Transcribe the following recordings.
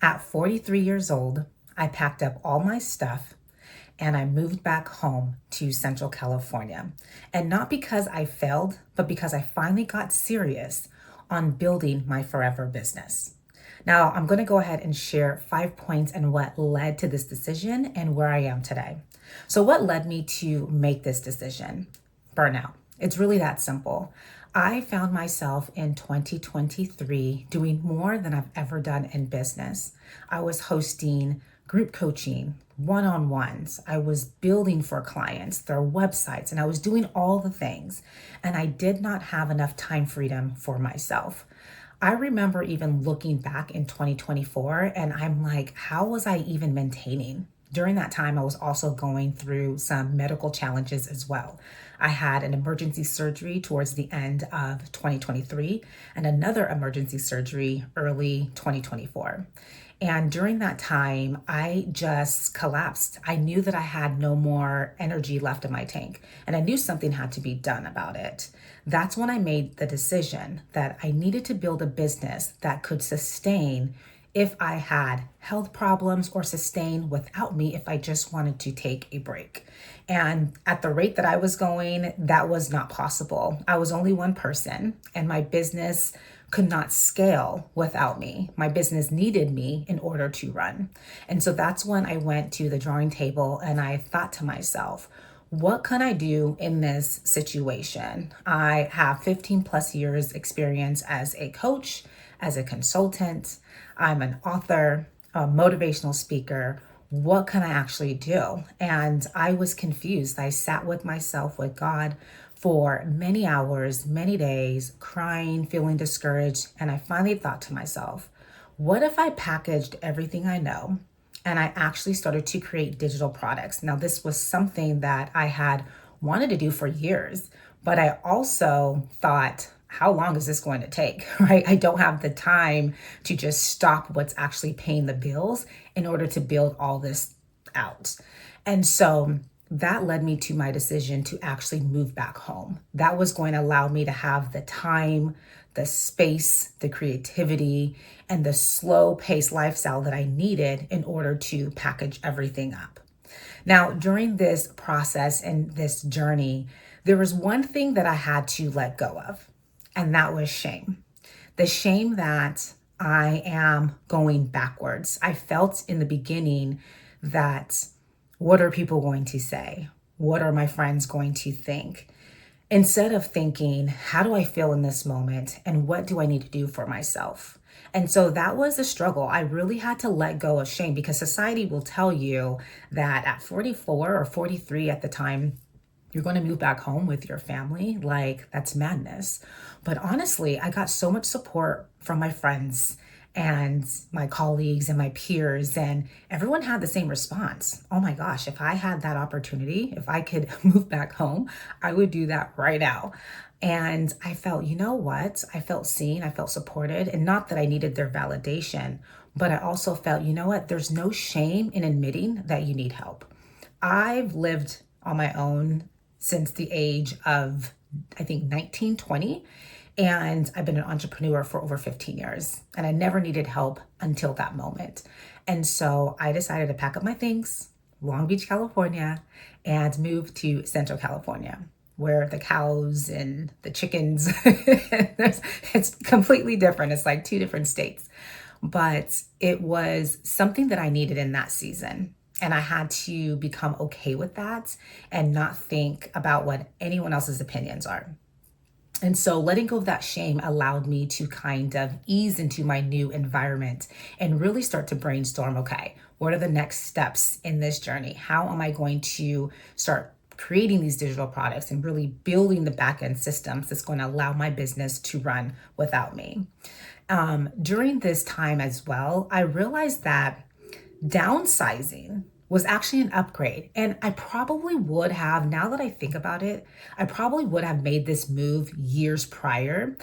At 43 years old, I packed up all my stuff and I moved back home to Central California. And not because I failed, but because I finally got serious on building my forever business. Now, I'm going to go ahead and share 5 points and what led to this decision and where I am today. So, what led me to make this decision? Burnout. It's really that simple. I found myself in 2023 doing more than I've ever done in business. I was hosting group coaching, one-on-ones. I was building for clients, their websites, and I was doing all the things. And I did not have enough time freedom for myself. I remember even looking back in 2024 and I'm like, how was I even maintaining? During that time, I was also going through some medical challenges as well. I had an emergency surgery towards the end of 2023 and another emergency surgery early 2024. And during that time, I just collapsed. I knew that I had no more energy left in my tank, and I knew something had to be done about it. That's when I made the decision that I needed to build a business that could sustain if I had health problems or sustain without me if I just wanted to take a break. And at the rate that I was going, that was not possible. I was only one person and my business could not scale without me. My business needed me in order to run. And so that's when I went to the drawing table and I thought to myself, what can I do in this situation? I have 15 plus years experience as a coach, as a consultant. I'm an author, a motivational speaker. What can I actually do? And I was confused. I sat with myself, with God, for many hours, many days, crying, feeling discouraged. And I finally thought to myself, what if I packaged everything I know and I actually started to create digital products? Now, this was something that I had wanted to do for years, but I also thought, how long is this going to take, right? I don't have the time to just stop what's actually paying the bills in order to build all this out. And so that led me to my decision to actually move back home. That was going to allow me to have the time, the space, the creativity, and the slow paced lifestyle that I needed in order to package everything up. Now, during this process and this journey, there was one thing that I had to let go of, and that was shame. The shame that I am going backwards. I felt in the beginning that, what are people going to say? What are my friends going to think? Instead of thinking, how do I feel in this moment and what do I need to do for myself? And so that was a struggle. I really had to let go of shame because society will tell you that at 44 or 43 at the time, you're going to move back home with your family. Like, that's madness. But honestly, I got so much support from my friends and my colleagues and my peers, and everyone had the same response. Oh my gosh, if I had that opportunity, if I could move back home, I would do that right now. And I felt, you know what? I felt seen, I felt supported, and not that I needed their validation, but I also felt, you know what? There's no shame in admitting that you need help. I've lived on my own since the age of, I think, 19, 20. And I've been an entrepreneur for over 15 years. And I never needed help until that moment. And so I decided to pack up my things, Long Beach, California, and move to Central California, where the cows and the chickens, it's completely different. It's like two different states. But it was something that I needed in that season. And I had to become okay with that and not think about what anyone else's opinions are. And so letting go of that shame allowed me to kind of ease into my new environment and really start to brainstorm, okay, what are the next steps in this journey? How am I going to start creating these digital products and really building the back end systems that's going to allow my business to run without me? During this time as well, I realized that downsizing was actually an upgrade. And I probably would have, now that I think about it, I probably would have made this move years prior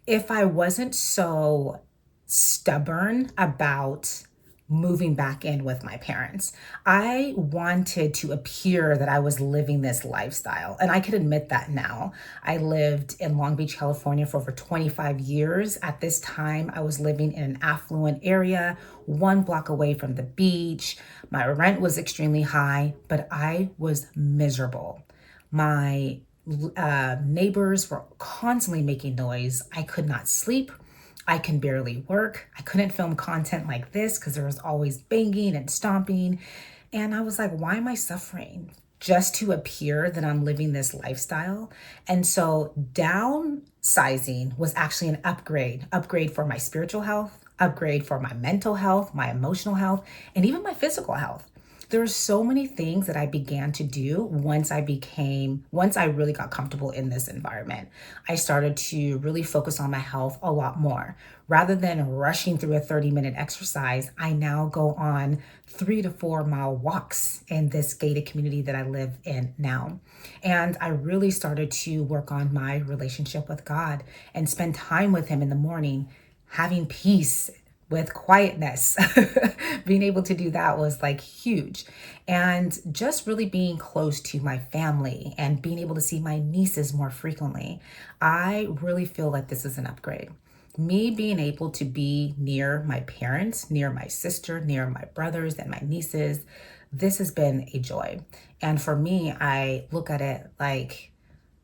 if I wasn't so stubborn about moving back in with my parents. I wanted to appear that I was living this lifestyle, and I could admit that now. I lived in Long Beach, California for over 25 years. At this time, I was living in an affluent area, 1 block away from the beach. My rent was extremely high, but I was miserable. My neighbors were constantly making noise. I could not sleep. I can barely work. I couldn't film content like this because there was always banging and stomping. And I was like, why am I suffering? Just to appear that I'm living this lifestyle. And so downsizing was actually an upgrade for my spiritual health, upgrade for my mental health, my emotional health, and even my physical health. There are so many things that I began to do once I really got comfortable in this environment. I started to really focus on my health a lot more. Rather than rushing through a 30-minute exercise, I now go on 3 to 4 mile walks in this gated community that I live in now. And I really started to work on my relationship with God and spend time with Him in the morning, having peace with quietness. Being able to do that was like huge. And just really being close to my family and being able to see my nieces more frequently. I really feel like this is an upgrade. Me being able to be near my parents, near my sister, near my brothers and my nieces, this has been a joy. And for me, I look at it like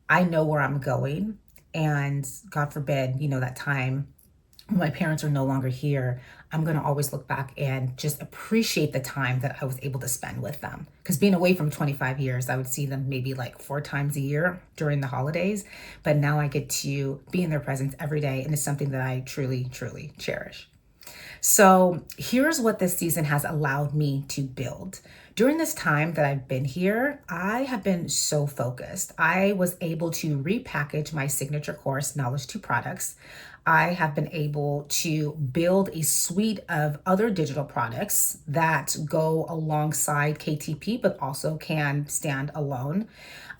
I know where I'm going. And God forbid, that time when my parents are no longer here, I'm going to always look back and just appreciate the time that I was able to spend with them. Because being away from 25 years, I would see them maybe like 4 times a year during the holidays. But now I get to be in their presence every day. And it's something that I truly, truly cherish. So here's what this season has allowed me to build. During this time that I've been here, I have been so focused. I was able to repackage my signature course, Knowledge to Products. I have been able to build a suite of other digital products that go alongside KTP, but also can stand alone.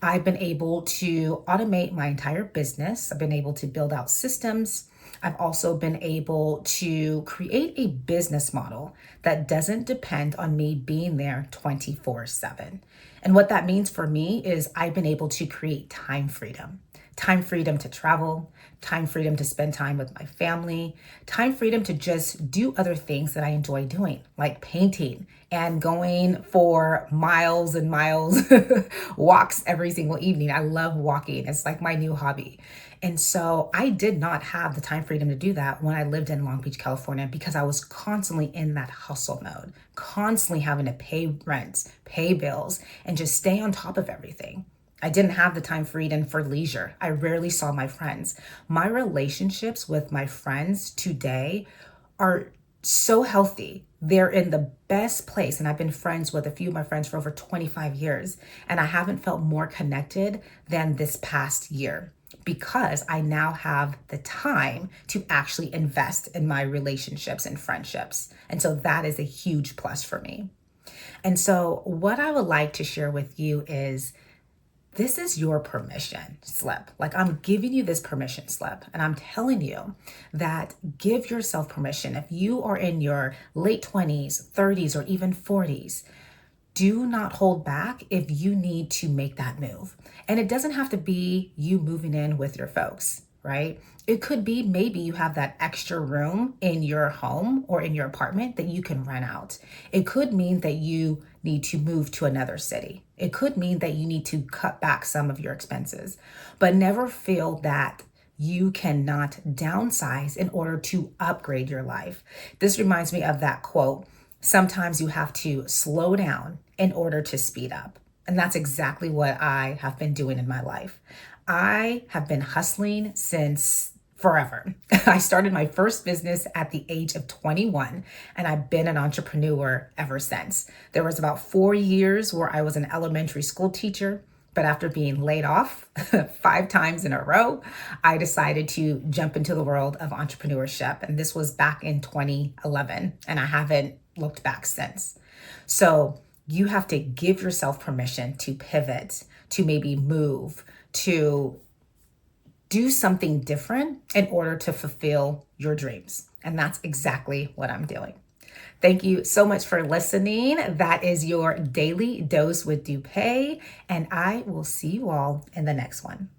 I've been able to automate my entire business. I've been able to build out systems. I've also been able to create a business model that doesn't depend on me being there 24/7. And what that means for me is I've been able to create time freedom to travel, time freedom to spend time with my family, time freedom to just do other things that I enjoy doing, like painting and going for miles and miles walks every single evening. I love walking. It's like my new hobby. And so I did not have the time freedom to do that when I lived in Long Beach, California, because I was constantly in that hustle mode, constantly having to pay rent, pay bills, and just stay on top of everything. I didn't have the time freedom for leisure. I rarely saw my friends. My relationships with my friends today are so healthy. They're in the best place. And I've been friends with a few of my friends for over 25 years. And I haven't felt more connected than this past year because I now have the time to actually invest in my relationships and friendships. And so that is a huge plus for me. And so what I would like to share with you is this is your permission slip. Like I'm giving you this permission slip and I'm telling you that give yourself permission. If you are in your late 20s, 30s, or even 40s, do not hold back if you need to make that move. And it doesn't have to be you moving in with your folks, right? It could be maybe you have that extra room in your home or in your apartment that you can rent out. It could mean that you need to move to another city. It could mean that you need to cut back some of your expenses, but never feel that you cannot downsize in order to upgrade your life. This reminds me of that quote, sometimes you have to slow down in order to speed up. And that's exactly what I have been doing in my life. I have been hustling since forever. I started my first business at the age of 21, and I've been an entrepreneur ever since. There was about 4 years where I was an elementary school teacher, but after being laid off 5 times in a row, I decided to jump into the world of entrepreneurship. And this was back in 2011, and I haven't looked back since. So you have to give yourself permission to pivot, to maybe move, to do something different in order to fulfill your dreams. And that's exactly what I'm doing. Thank you so much for listening. That is your daily dose with Dupay, and I will see you all in the next one.